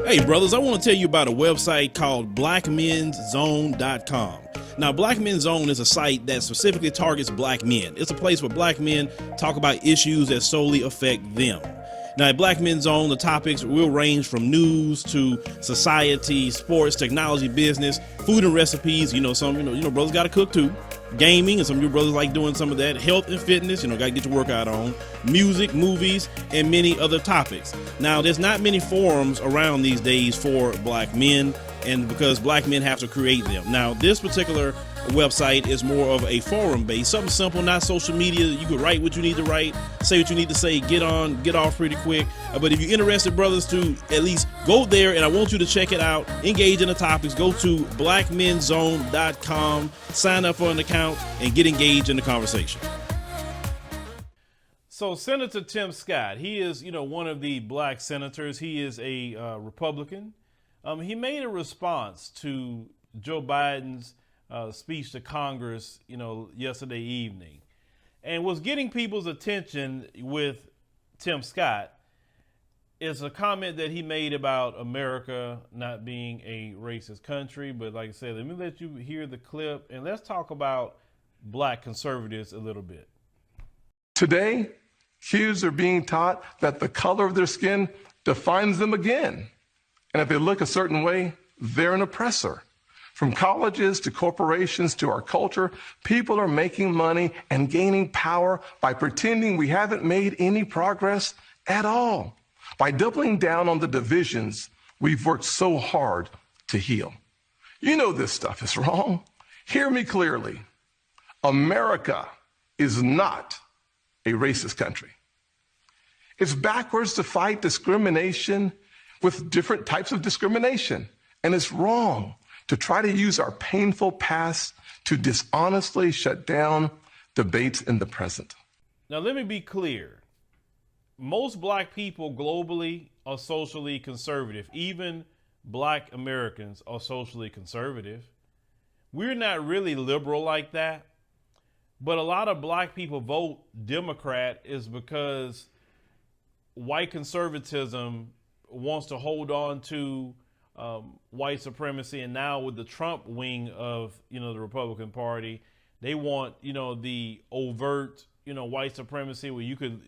Hey brothers, I want to tell you about a website called blackmenszone.com. Now, Black Men's Zone is a site that specifically targets black men. It's a place where black men talk about issues that solely affect them. Now, at Black Men's Zone, the topics will range from news to society, sports, technology, business, food and recipes. Some brothers got to cook too. Gaming, and some of your brothers like doing some of that. Health and fitness, got to get your workout on. Music, movies, and many other topics. Now, there's not many forums around these days for black men, and because black men have to create them. Now, this particular website is more of a forum based, something simple, not social media. You can write what you need to write, say what you need to say, get on, get off pretty quick. But if you're interested, brothers, to at least go there, and I want you to check it out, engage in the topics, go to blackmenszone.com, sign up for an account, and get engaged in the conversation. So Senator Tim Scott, he is, one of the black senators. He is a Republican. He made a response to Joe Biden's speech to Congress, yesterday evening, and was getting people's attention with Tim Scott is a comment that he made about America not being a racist country. But like I said, let me let you hear the clip, and let's talk about black conservatives a little bit. Today, kids are being taught that the color of their skin defines them again. And if they look a certain way, they're an oppressor. From colleges to corporations to our culture, people are making money and gaining power by pretending we haven't made any progress at all, by doubling down on the divisions we've worked so hard to heal. You know this stuff is wrong. Hear me clearly. America is not a racist country. It's backwards to fight discrimination with different types of discrimination, and it's wrong to try to use our painful past to dishonestly shut down debates in the present. Now, let me be clear. Most black people globally are socially conservative. Even black Americans are socially conservative. We're not really liberal like that, but a lot of black people vote Democrat is because white conservatism wants to hold on to white supremacy, and now with the Trump wing of the Republican Party, they want the overt white supremacy where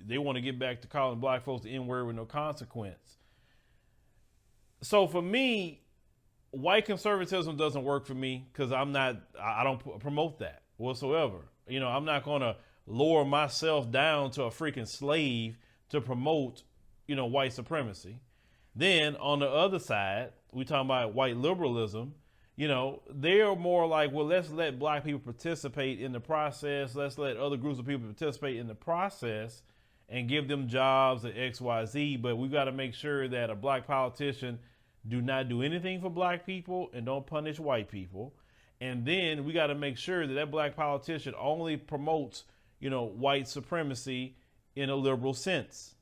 they want to get back to calling black folks the N-word with no consequence. So for me, white conservatism doesn't work for me because I don't promote that whatsoever. I'm not going to lower myself down to a freaking slave to promote white supremacy. Then on the other side, we talking about white liberalism, they're more like, well, let's let black people participate in the process. Let's let other groups of people participate in the process and give them jobs at XYZ. But we got to make sure that a black politician do not do anything for black people and don't punish white people. And then we got to make sure that black politician only promotes, white supremacy in a liberal sense.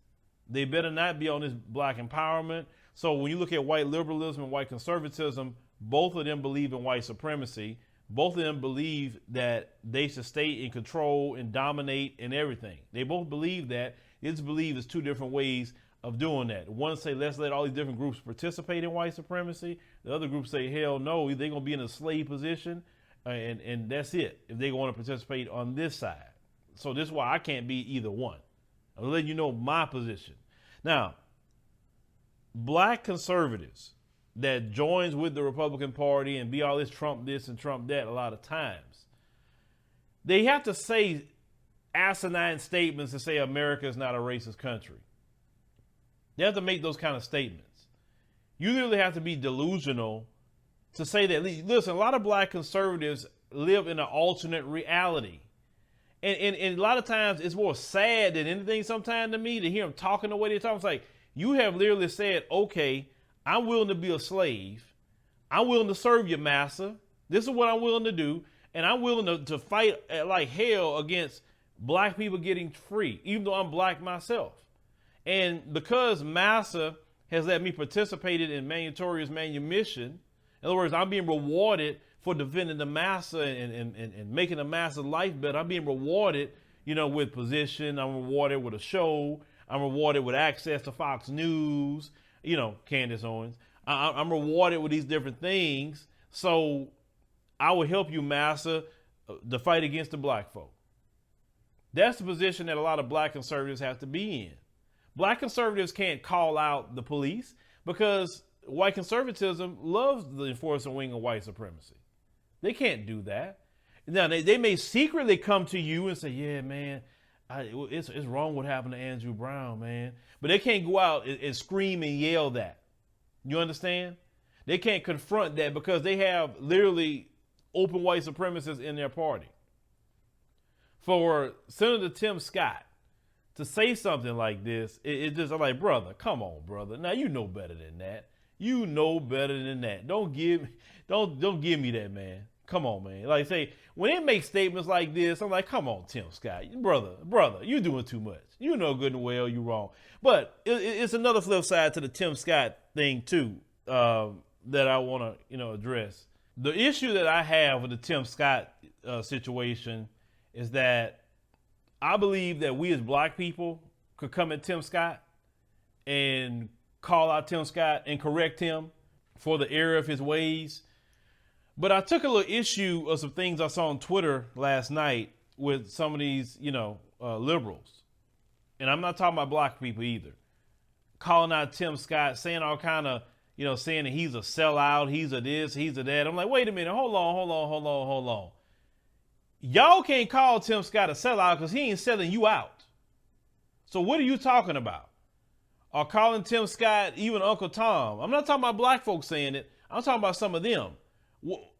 They better not be on this black empowerment. So when you look at white liberalism and white conservatism, both of them believe in white supremacy. Both of them believe that they should stay in control and dominate in everything. They both believe that. They just believe there's two different ways of doing that. One say, let's let all these different groups participate in white supremacy. The other group say, hell no, they're going to be in a slave position, and that's it if they want to participate on this side. So this is why I can't be either one. I'm letting you know my position. Now, black conservatives that joins with the Republican Party and be all this Trump this and Trump that a lot of times, they have to say asinine statements to say America is not a racist country. They have to make those kind of statements. You really have to be delusional to say that. Listen, a lot of black conservatives live in an alternate reality. And a lot of times it's more sad than anything sometimes to me to hear them talking the way they talk. It's like, you have literally said, okay, I'm willing to be a slave. I'm willing to serve your master. This is what I'm willing to do. And I'm willing to fight like hell against black people getting free, even though I'm black myself. And because massa has let me participate in meritorious manumission, in other words, I'm being rewarded for defending the massa and making the massa's life better. I'm being rewarded, with position. I'm rewarded with a show. I'm rewarded with access to Fox News, Candace Owens. I'm rewarded with these different things. So I will help you master the fight against the black folk. That's the position that a lot of black conservatives have to be in. Black conservatives can't call out the police because white conservatism loves the enforcing wing of white supremacy. They can't do that. Now, they may secretly come to you and say, yeah, man, it's wrong what happened to Andrew Brown, man. But they can't go out and scream and yell that. You understand? They can't confront that because they have literally open white supremacists in their party. For Senator Tim Scott to say something like this, it's just like, brother, come on, brother. Now you know better than that. You know better than that. Don't give me that, man. Come on, man. Like say, when they make statements like this, I'm like, come on, Tim Scott, brother, you doing too much. You know good and well you wrong. But it's another flip side to the Tim Scott thing too that I want to address. The issue that I have with the Tim Scott situation is that I believe that we as black people could come at Tim Scott and call out Tim Scott and correct him for the error of his ways. But I took a little issue of some things I saw on Twitter last night with some of these, liberals. And I'm not talking about black people either. Calling out Tim Scott, saying all kind of, saying that he's a sellout, he's a this, he's a that. I'm like, wait a minute, hold on. Y'all can't call Tim Scott a sellout because he ain't selling you out. So what are you talking about? Or calling Tim Scott even Uncle Tom. I'm not talking about black folks saying it. I'm talking about some of them.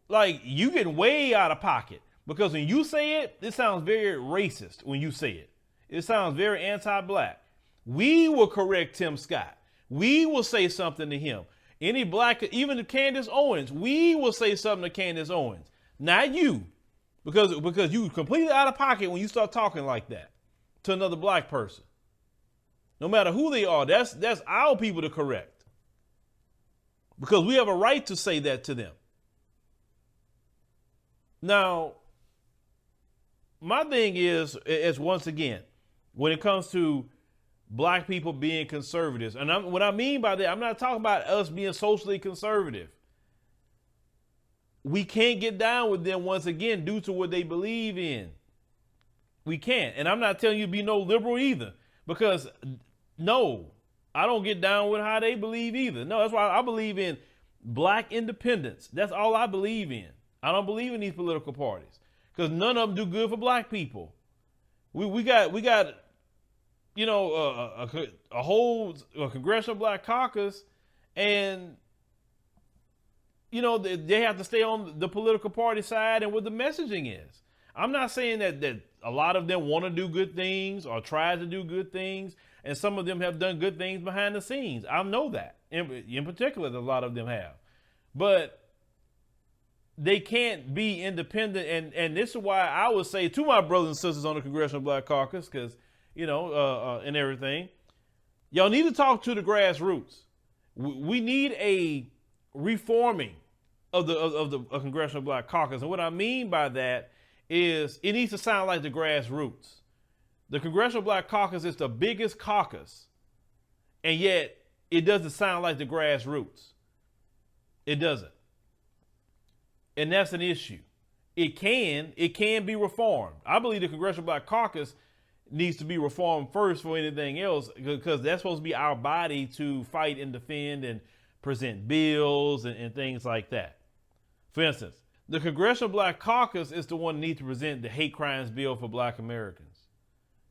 Like, you getting way out of pocket because when you say it, it sounds very racist when you say it. It sounds very anti-black. We will correct Tim Scott. We will say something to him. Any black, even to Candace Owens, we will say something to Candace Owens. Not you, because you completely out of pocket when you start talking like that to another black person. No matter who they are, that's our people to correct. Because we have a right to say that to them. Now, my thing is once again, when it comes to black people being conservatives, and what I mean by that, I'm not talking about us being socially conservative. We can't get down with them once again due to what they believe in. We can't. And I'm not telling you to be no liberal either, because no, I don't get down with how they believe either. No, that's why I believe in black independence. That's all I believe in. I don't believe in these political parties because none of them do good for black people. We got a whole Congressional Black Caucus, and they have to stay on the political party side and what the messaging is. I'm not saying that a lot of them want to do good things or try to do good things, and some of them have done good things behind the scenes. I know that in particular, a lot of them have, but they can't be independent. And this is why I would say to my brothers and sisters on the Congressional Black Caucus, because, and everything, y'all need to talk to the grassroots. We need a reforming of the Congressional Black Caucus. And what I mean by that is it needs to sound like the grassroots. The Congressional Black Caucus is the biggest caucus, and yet it doesn't sound like the grassroots. It doesn't. And that's an issue. It can be reformed. I believe the Congressional Black Caucus needs to be reformed first for anything else, because that's supposed to be our body to fight and defend and present bills and things like that. For instance, the Congressional Black Caucus is the one that needs to present the hate crimes bill for black Americans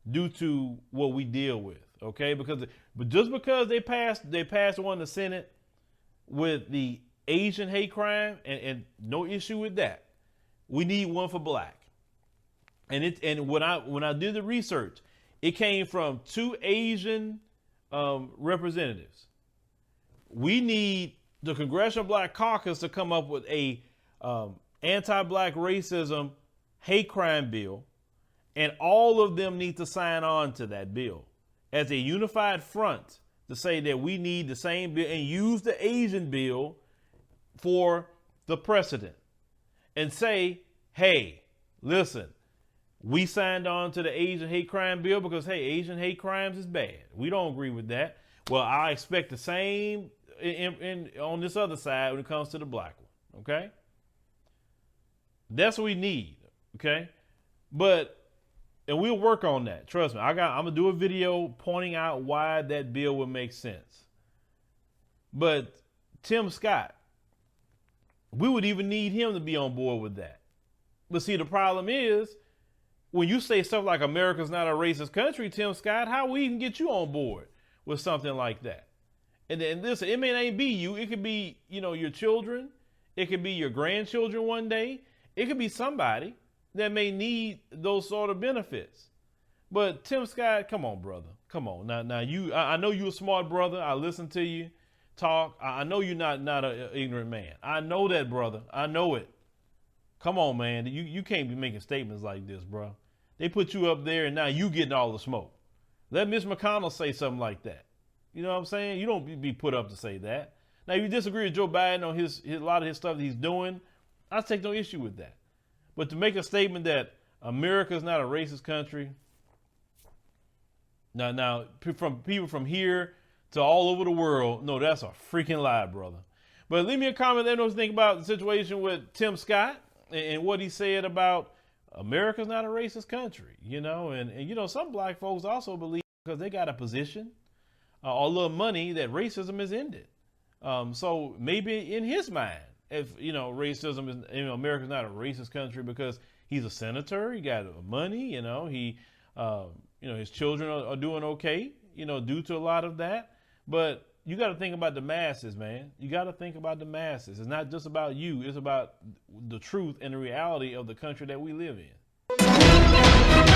due to what we deal with. Okay? But just because they passed one in the Senate with the Asian hate crime, and no issue with that. We need one for black. And when I did the research, it came from 2 Asian representatives. We need the Congressional Black Caucus to come up with a anti-black racism hate crime bill, and all of them need to sign on to that bill as a unified front to say that we need the same bill and use the Asian bill for the precedent and say, hey, listen, we signed on to the Asian hate crime bill because, hey, Asian hate crimes is bad. We don't agree with that. Well, I expect the same on this other side when it comes to the black one. Okay, that's what we need. Okay, and we'll work on that. Trust me. I'm gonna do a video pointing out why that bill would make sense. But Tim Scott, we would even need him to be on board with that. But see, the problem is, when you say stuff like America's not a racist country, Tim Scott, how we even get you on board with something like that? And then this, it may not be you. It could be, your children. It could be your grandchildren one day. It could be somebody that may need those sort of benefits. But Tim Scott, come on, brother. Come on. Now I know you're a smart brother. I listen to you talk. I know you're not an ignorant man. I know that, brother. I know it. Come on, man. You can't be making statements like this, bro. They put you up there and now you getting all the smoke. Let Mitch McConnell say something like that. You know what I'm saying? You don't be put up to say that. Now, if you disagree with Joe Biden on a lot of his stuff that he's doing, I take no issue with that. But to make a statement that America is not a racist country, now from people from here to all over the world, no, that's a freaking lie, brother. But leave me a comment. Let me know what you think about the situation with Tim Scott and what he said about America's not a racist country, and some black folks also believe because they got a position or a little money that racism is ended. So maybe in his mind, if racism is, America's not a racist country because he's a senator, he got money, his children are doing okay, due to a lot of that. But you got to think about the masses, man. You got to think about the masses. It's not just about you. It's about the truth and the reality of the country that we live in.